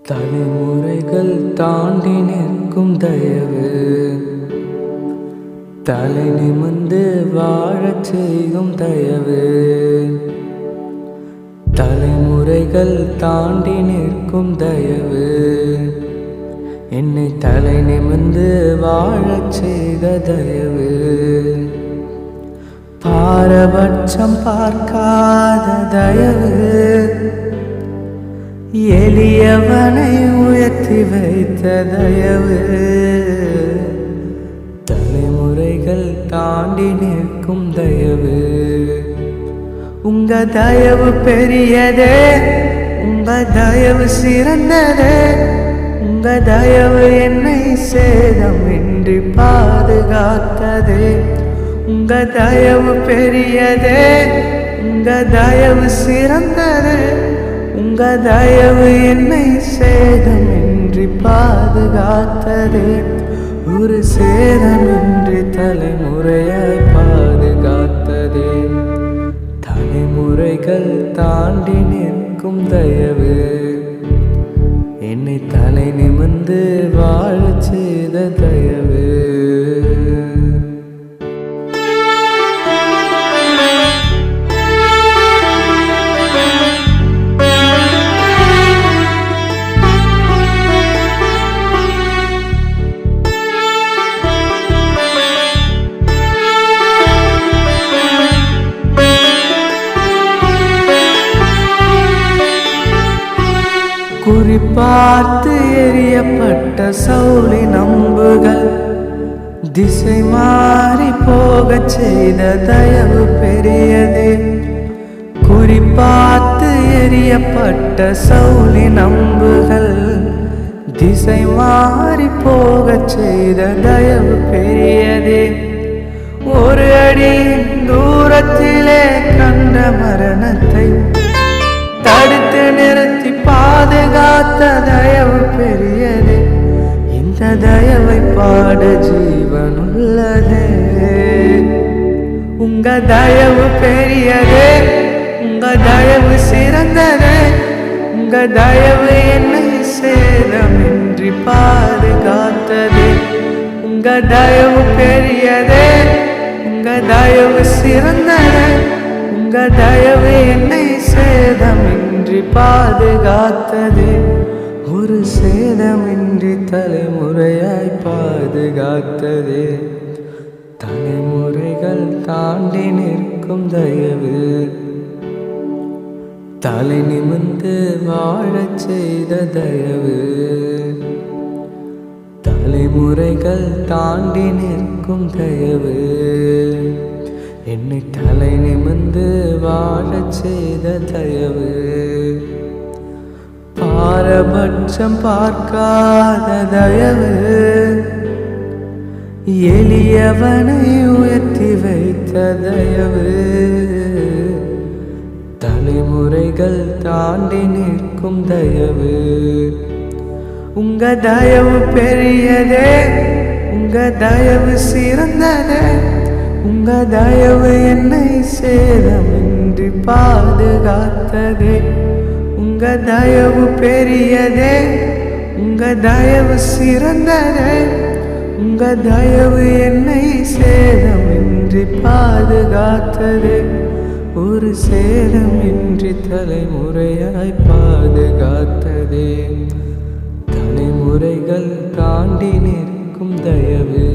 தலைமுறைகள் தாண்டி நிற்கும் தயவு, தலை நிமிர்ந்து வாழச் செய்யும் தயவு. தலைமுறைகள் தாண்டி நிற்கும் தயவு, என்னை தலை நிமிர்ந்து வாழச் செய்த தயவு. பாரபட்சம் பார்க்காத தயவு, எளியவனை உயர்த்தி வைத்த தயவு. தலைமுறைகள் தாண்டி நிற்கும் தயவு, உங்க தயவு பெரியதே, உங்க தயவு சிறந்ததே. உங்க தயவு என்னை சேதமின்றி பாதுகாத்ததே. உங்க தயவு பெரியதே, உங்க தயவு சிறந்ததே. உங்க தயவு என்னை சேதமின்றி பாதுகாத்ததே. ஒரு சேதமின்றி தலைமுறையாய் பாதுகாத்ததே. தலைமுறைகள் தாண்டி நிற்கும் தயவு, என்னை தலை நிமிர்ந்து வாழச் செய்த தயவு. குறிப்பார்த்து எரியப்பட்ட சவுளின் அம்புகள் திசை மாறி போகச் செய்த தயவு பெரியதே. குறிப்பார்த்து எரியப்பட்ட சவுளின் அம்புகள் திசை மாறி போகச் செய்த தயவு பெரியதே. ஒரு அடி தூரத்திலே கண்ட மரணத்தை தடுத்து நிறுத்தி பாதுகாத்த தயவு பெரியதே. இந்த தயவை பாட ஜீவனுள்ளதே. உங்க தயவு பெரியதே, உங்க தயவு சிறந்ததே. உங்க தயவு என்னை சேதமின்றி பாதுகாத்ததே. உங்க தயவு பெரியதே, உங்க தயவு சிறந்ததே. உங்க தயவு என்னை சேதமின்றி பாதுகாத்ததே. ஒரு சேதமின்றி தலைமுறையாய் பாதுகாத்ததே. தலைமுறைகள் தாண்டி நிற்கும் தயவு, தலை நிமிர்ந்து வாழச் செய்த தயவு. தலைமுறைகள் தாண்டி நிற்கும் தயவு, என்னை தலை நிமிர்ந்து வாழச் செய்த தயவு. பாரபட்சம் பார்க்காத தயவு, எளியவனை உயர்த்தி வைத்த தயவு. தலைமுறைகள் தாண்டி நிற்கும் தயவு, உங்க தயவு பெரியதே, உங்க தயவு சிறந்ததே. உங்க தயவு என்னை சேதமின்றி பாதுகாத்ததே. உங்க தயவு பெரியதே, உங்க தயவு சிறந்ததே. உங்க தயவு என்னை சேதமின்றி பாதுகாத்ததே. ஒரு சேதமின்றி தலைமுறையாய் பாதுகாத்ததே. தலைமுறைகள் தாண்டி நிற்கும் தயவு.